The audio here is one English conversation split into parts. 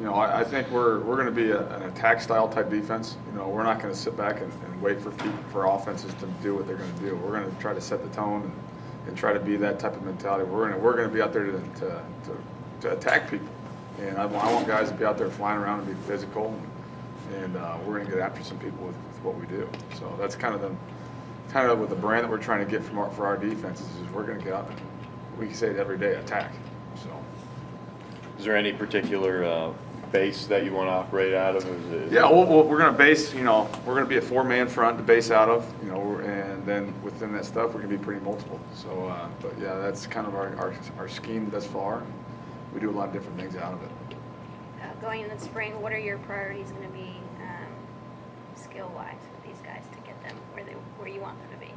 I think we're going to be an attack style type defense. We're not going to sit back and wait for offenses to do what they're going to do. We're going to try to set the tone and try to be that type of mentality. We're going to be out there to attack people, and I want guys to be out there flying around and be physical, and we're going to get after some people with what we do. So that's kind of with the brand that we're trying to get for our defenses is we're going to get out there. We can say it every day, attack. So. Is there any particular base that you want to operate out of? Yeah, we're going to base, we're going to be a 4-man front to base out of, and then within that stuff, we're going to be pretty multiple. So, but yeah, that's kind of our scheme thus far. We do a lot of different things out of it. Going in the spring, what are your priorities going to be skill-wise with these guys to get them where you want them to be?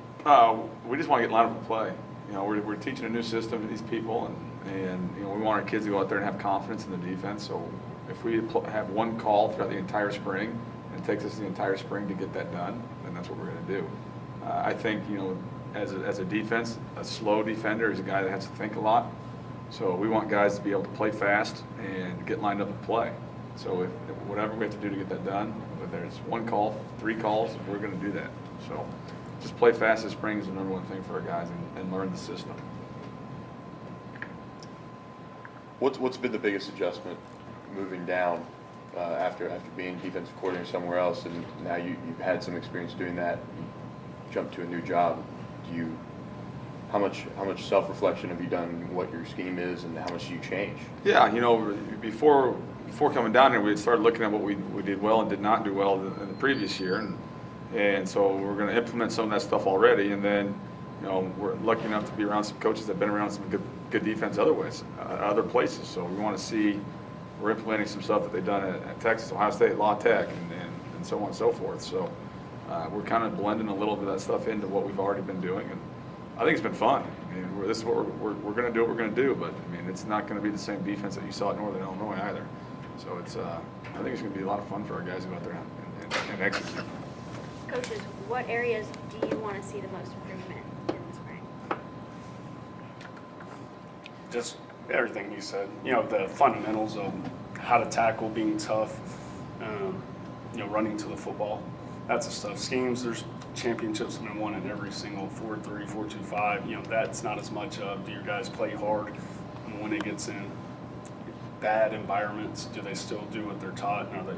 We just want to get lined up and play. We're teaching a new system to these people, and we want our kids to go out there and have confidence in the defense. So if we have one call throughout the entire spring, and it takes us the entire spring to get that done, then that's what we're going to do. I think, as a defense, a slow defender is a guy that has to think a lot. So we want guys to be able to play fast and get lined up and play. So if whatever we have to do to get that done, whether it's one call, 3 calls, we're going to do that. So just play fast this spring is the number one thing for our guys, and learn the system. What's been the biggest adjustment moving down after being defensive coordinator somewhere else, and now you've had some experience doing that, you jumped to a new job? How much self-reflection have you done, what your scheme is, and how much do you change? Yeah, before coming down here, we had started looking at what we did well and did not do well in the previous year, and so we're going to implement some of that stuff already, and then we're lucky enough to be around some coaches that have been around some good defense other places. So we want to see we're implementing some stuff that they've done at Texas, Ohio State, La Tech, and so on and so forth. So we're kind of blending a little bit of that stuff into what we've already been doing, and I think it's been fun. I mean, this is what we're going to do. What we're going to do, but I mean, it's not going to be the same defense that you saw at Northern Illinois either. So it's I think it's going to be a lot of fun for our guys to go out there and execute. Coaches, what areas do you want to see the most improvement in the spring? Just everything you said. The fundamentals of how to tackle, being tough, running to the football. That's the stuff. Schemes, there's championships been won in every single 4-3, 4-2-5. That's not as much of do your guys play hard, and when it gets in bad environments, do they still do what they're taught, and are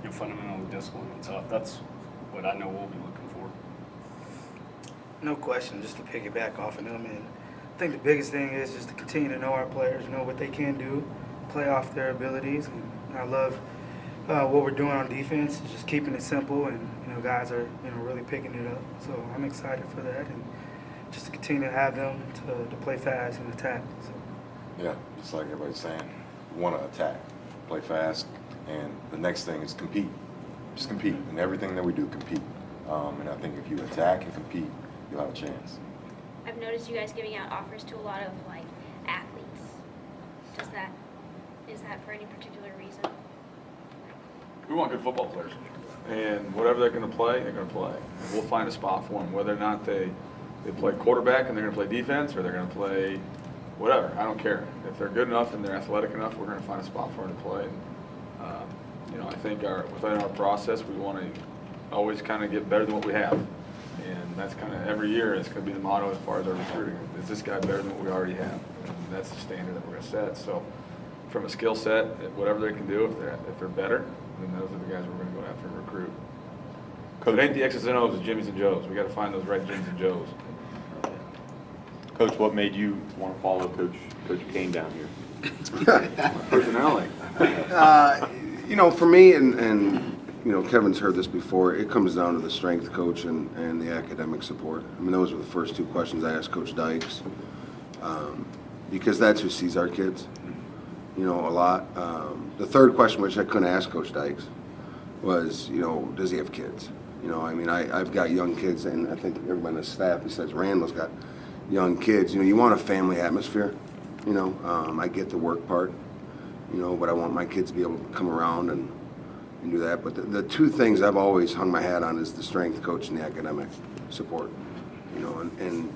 they fundamentally disciplined and tough? That's what I know we'll be looking for. No question, just to piggyback off of them, and I think the biggest thing is just to continue to know our players, know what they can do, play off their abilities, and I love what we're doing on defense, just keeping it simple, and guys are really picking it up. So I'm excited for that, and just to continue to have them to play fast and attack. So. Yeah, just like everybody's saying, we want to attack, play fast, and the next thing is compete. Just compete in everything that we do. Compete, and I think if you attack and compete, you'll have a chance. I've noticed you guys giving out offers to a lot of athletes. Is that for any particular reason? We want good football players, and whatever they're going to play, they're going to play. We'll find a spot for them, whether or not they play quarterback and they're going to play defense, or they're going to play whatever. I don't care. If they're good enough and they're athletic enough, we're going to find a spot for them to play. And, I think within our process, we want to always kind of get better than what we have, and that's kind of every year. It's going to be the motto as far as our recruiting. Is this guy better than what we already have? And that's the standard that we're going to set. So, from a skill set, whatever they can do, if they're better, then those are the guys we're going to go after and recruit. Coach, it ain't the X's and O's, it's Jimmy's and Joe's. We got to find those right Jimmy's and Joe's. Coach, what made you want to follow Coach Kane down here? Personality. For me, and Kevin's heard this before, it comes down to the strength coach and the academic support. I mean, those were the first 2 questions I asked Coach Dykes, because that's who sees our kids, a lot. The third question, which I couldn't ask Coach Dykes, was, does he have kids? I've got young kids, and I think everybody on the staff, besides Randall's got young kids. You want a family atmosphere. I get the work part, but I want my kids to be able to come around and do that. But the 2 things I've always hung my hat on is the strength coach and the academic support. And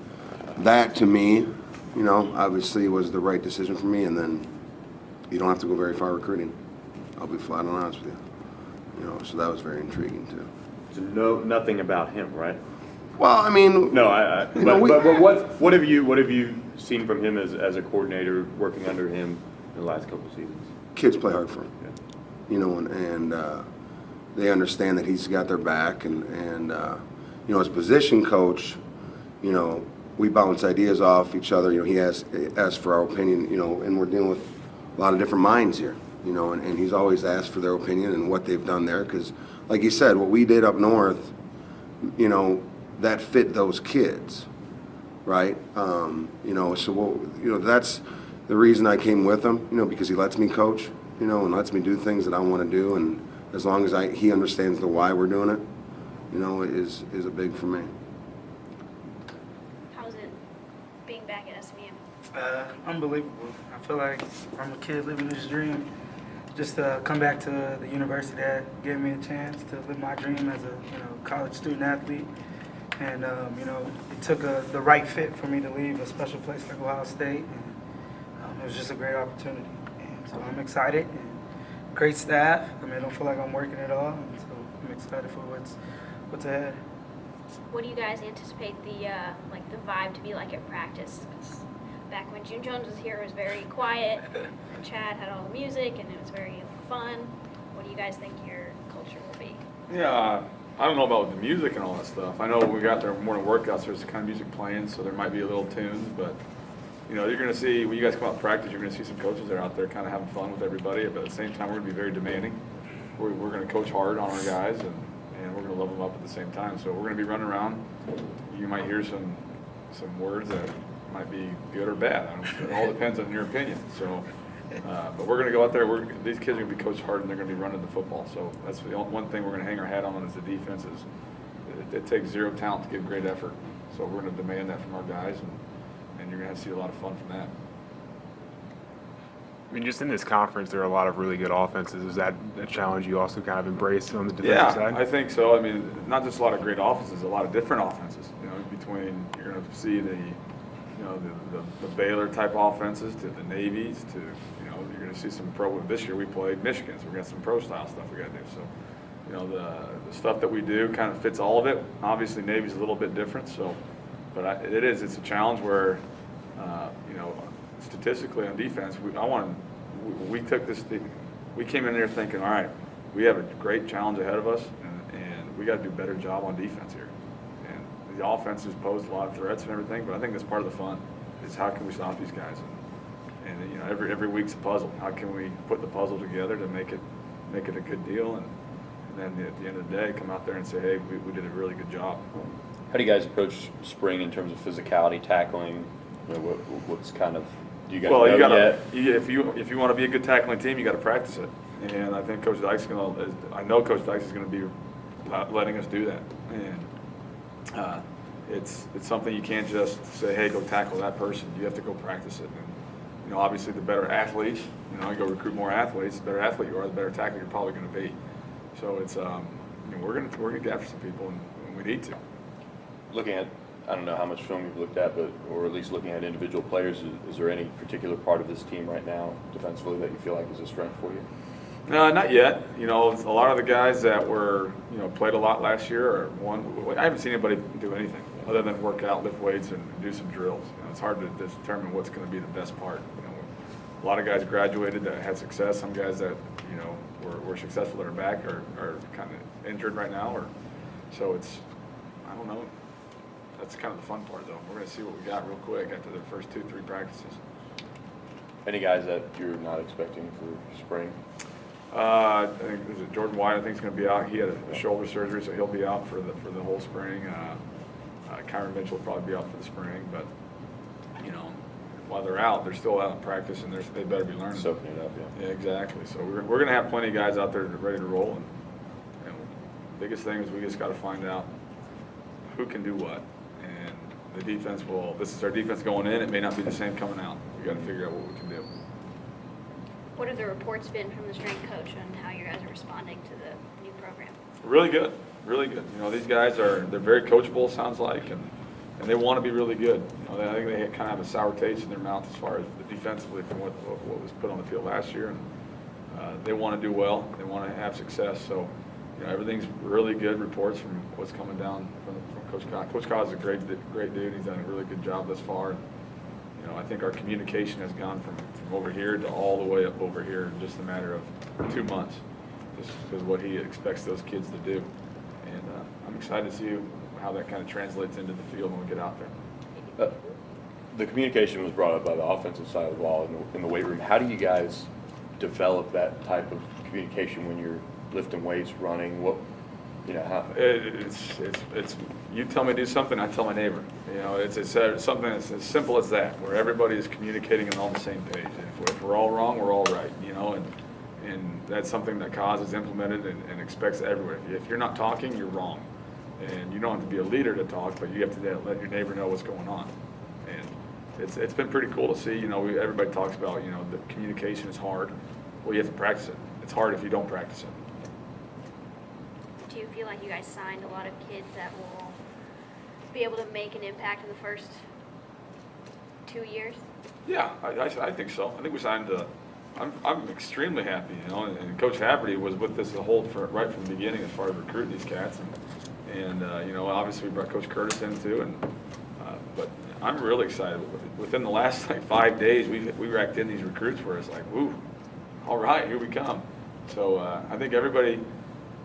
that to me, obviously was the right decision for me. And then you don't have to go very far recruiting. I'll be flat on honest with you. So that was very intriguing too. So nothing about him, right? Well, I mean, No, but what have you seen from him as a coordinator working under him in the last couple of seasons? kids play hard for him. And they understand that he's got their back, and as a position coach, we bounce ideas off each other. He asks for our opinion, and we're dealing with a lot of different minds here, and he's always asked for their opinion and what they've done there, because, like you said, what we did up north, that fit those kids, right? That's the reason I came with him, because he lets me coach, and lets me do things that I want to do, and as long as he understands the why we're doing it, is a big for me. How's it being back at SMU? Unbelievable. I feel like I'm a kid living this dream. Just to come back to the university that gave me a chance to live my dream as a college student athlete. And it took the right fit for me to leave a special place like Ohio State. And it was just a great opportunity. And so I'm excited. And great staff. I don't feel like I'm working at all. And so I'm excited for what's ahead. What do you guys anticipate the vibe to be like at practice? 'Cause back when June Jones was here, it was very quiet, and Chad had all the music, and it was very fun. What do you guys think your culture will be? Yeah, I don't know about the music and all that stuff. I know when we got there morning workouts, there's kind of music playing, so there might be a little tunes, but you're going to see, when you guys come out to practice, you're going to see some coaches that are out there kind of having fun with everybody, but at the same time, we're going to be very demanding. We're going to coach hard on our guys, and we're going to level them up at the same time. So we're going to be running around. You might hear some words that might be good or bad. It all depends on your opinion. So, but we're going to go out there. These kids are going to be coached hard, and they're going to be running the football. So that's the one thing we're going to hang our hat on is the defense. It takes zero talent to give great effort. So we're going to demand that from our guys, and you're going to see a lot of fun from that. Just in this conference, there are a lot of really good offenses. Is that a challenge you also kind of embrace on the defensive side? Yeah, I think so. Not just a lot of great offenses, a lot of different offenses. Between you're going to see the Baylor type offenses to the Navies to you're going to see some pro. This year we played Michigan, so we got some pro style stuff we got to do. So the stuff that we do kind of fits all of it. Obviously Navy's a little bit different. So, but it's a challenge where statistically on defense, we took this thing, we came in there thinking, all right, we have a great challenge ahead of us, and we got to do a better job on defense here. And the offense has posed a lot of threats and everything, but I think that's part of the fun is how can we stop these guys? And every week's a puzzle. How can we put the puzzle together to make it a good deal? And then at the end of the day, come out there and say, hey, we did a really good job. How do you guys approach spring in terms of physicality, tackling? What's kind of, do you guys know yet? If you want to be a good tackling team, you got to practice it. And I think Coach Dykes I know Coach Dykes is going to be letting us do that. And it's something you can't just say, hey, go tackle that person. You have to go practice it. And obviously the better athletes, you go recruit more athletes. The better athlete you are, the better tackler you're probably going to be. So it's we're going to get after some people, and we need to. Looking at, I don't know how much film you've looked at, or at least looking at individual players, is there any particular part of this team right now defensively that you feel like is a strength for you? No, not yet. A lot of the guys that were, played a lot last year I haven't seen anybody do anything other than work out, lift weights, and do some drills. It's hard to determine what's going to be the best part. A lot of guys graduated that had success. Some guys that, were successful that are back are kind of injured right now. So I don't know. That's kind of the fun part, though. We're going to see what we got real quick after the first 2-3 practices. Any guys that you're not expecting for spring? I think is it Jordan White. I think he's going to be out. He had a shoulder surgery, so he'll be out for the whole spring. Kyron Mitchell will probably be out for the spring, but while they're out, they're still out in practice, and they better be learning. Soaking it up, yeah. Yeah, exactly. So we're going to have plenty of guys out there ready to roll, and the biggest thing is we just got to find out who can do what. And the defense this is our defense going in. It may not be the same coming out. We got to figure out what we can do. What have the reports been from the strength coach on how you guys are responding to the new program? Really good, really good. These guys they're very coachable, sounds like, and they want to be really good. I think they kind of have a sour taste in their mouth as far as the defensively from what was put on the field last year. And they want to do well. They want to have success. So, you know, everything's really good reports from what's coming down from Coach Cobb. Coach Cobb is a great dude. He's done a really good job thus far. You know, I think our communication has gone from over here to all the way up over here in just a matter of 2 months, just because what he expects those kids to do. And I'm excited to see how that kind of translates into the field when we get out there. The communication was brought up by the offensive side of the ball in the weight room. How do you guys develop that type of communication when you're lifting weights, running? What, you know, how? It's you tell me to do something, I tell my neighbor. You know, it's something that's as simple as that, where everybody is communicating and on the same page. And if we're all wrong, we're all right. You know, and that's something that Cause has implemented and expects everywhere. If you're not talking, you're wrong, and you don't have to be a leader to talk, but you have to let your neighbor know what's going on. And it's been pretty cool to see. You know, everybody talks about, you know, the communication is hard. Well, you have to practice it. It's hard if you don't practice it. Do you feel like you guys signed a lot of kids that will be able to make an impact in the first 2 years? Yeah, I think so. I think we signed. I'm extremely happy, you know. And Coach Haverty was with us right from the beginning as far as recruiting these cats, and you know, obviously we brought Coach Curtis in too. But I'm really excited. Within the last 5 days, we racked in these recruits where it's like, woo, all right, here we come. So I think everybody.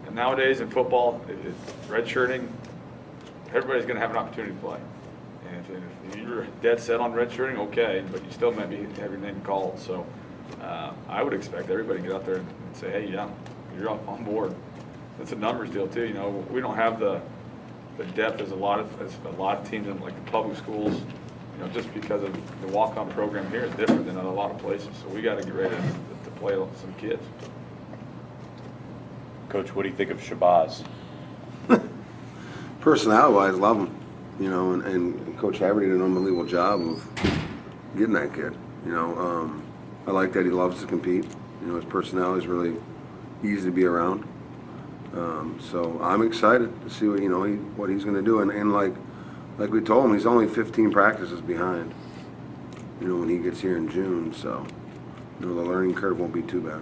And nowadays in football, redshirting, everybody's going to have an opportunity to play. And if you're dead set on redshirting, okay, but you still might have your name called. So I would expect everybody to get out there and say, hey, yeah, you're on board. It's a numbers deal too. You know, we don't have the depth as a lot of teams in like the public schools. You know, just because of the walk-on program here is different than in a lot of places. So we got to get ready to play some kids. Coach, what do you think of Shabazz? Personality-wise, love him. You know, and Coach Haverty did an unbelievable job of getting that kid. You know, I like that he loves to compete. You know, his personality is really easy to be around. So I'm excited to see what he's going to do. And like we told him, he's only 15 practices behind. You know, when he gets here in June, so you know the learning curve won't be too bad.